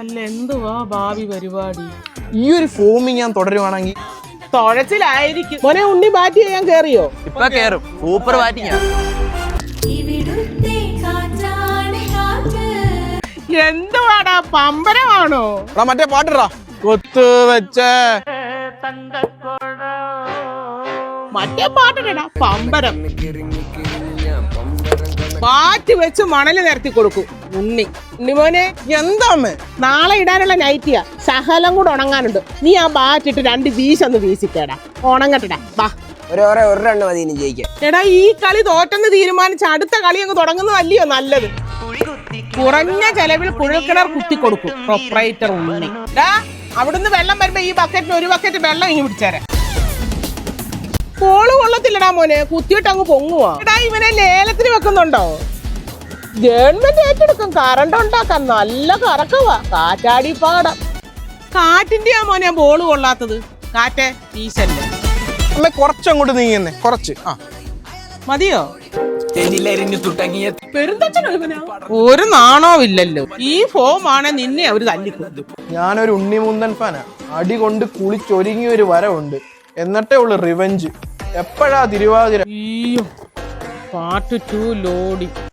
അല്ല എന്തുവാ ഭാവി പരിപാടി? ഈ ഒരു ഫോമിങ് ഞാൻ തുടരുവാണെങ്കിൽ തുഴച്ചിലായിരിക്കും. മോനെ ഉണ്ണി ബാറ്റ് ചെയ്യാൻ കേറിയോ? ഇപ്പൊ കേറും. Super batting. എന്തുവാടാ പമ്പരമാണോ? മറ്റേ പാട്ടിടാ കൊത്ത് വെച്ച മറ്റേ പാട്ടിടാ പമ്പരം. ബാറ്റ് വെച്ച് മണല് നിരത്തി കൊടുക്കും ഉണ്ണി. ഉണ്ണിമോനെ എന്താ അമ്മേ? നാളെ ഇടാനുള്ള നൈറ്റിയാ, ശകലം കൂടെ ഉണങ്ങാനുണ്ട്. നീ ആ ബാറ്റ് ഇട്ട് 2 വീശൊന്ന് വീശിക്കേടാ, ഉണങ്ങട്ടെടാ. വാ ഒരു റണ്ണ് മതി ഇനി ജയിക്കാൻ. എടാ ഈ കളി തോറ്റെന്ന് തീരുമാനിച്ച് അടുത്ത കളി അങ്ങ് തുടങ്ങുന്നതല്ലയോ നല്ലത്. കുറഞ്ഞ ചെലവിൽ കുഴൽക്കിണർ കുത്തിക്കൊടുക്കും പ്രൊപ്പറേറ്റർ ഉണ്ണി. അവിടുന്ന് വെള്ളം വരുമ്പോ ഈ ബക്കറ്റിന് 1 ബക്കറ്റ് വെള്ളം ഇങ്ങ് പിടിച്ചേരാ. കോള് കൊള്ളത്തില്ലടാ മോനെ, കുത്തിയിട്ട് അങ്ങ് പൊങ്ങുവാ. എടാ ഇവനെ ലേലത്തിന് വെക്കുന്നുണ്ടോ? ഗവൺമെന്റ് ഏറ്റെടുക്കും, കറണ്ട് ഉണ്ടാക്കാൻ. നല്ല കറക്കവാ, കാറ്റാടി പാടം. കാറ്റിന്റെ ആ മോനെ ബോള് കൊള്ളാത്തത്. കാറ്റേ വീശല്ലേ. അമ്മ കുറച്ചങ്ങോട്ട് നീങ്ങുന്നേ, കുറച്ച്. മതിയോ? ഒരു നാണോവില്ലല്ലോ. ഈ ഫോം ആണെ നിന്നെ അവര് തല്ലിക്കൊണ്ടു. ഞാനൊരു ഉണ്ണിമുന്തൻ ഫാനാ. അടി കൊണ്ട് കുളിച്ചൊരുങ്ങിയ ഒരു വരവുണ്ട്. എന്നിട്ടേ ഉള്ളു റിവെഞ്ച്. എപ്പോഴാ തിരുവാതിര? പാർട്ട് 2 ലോഡി.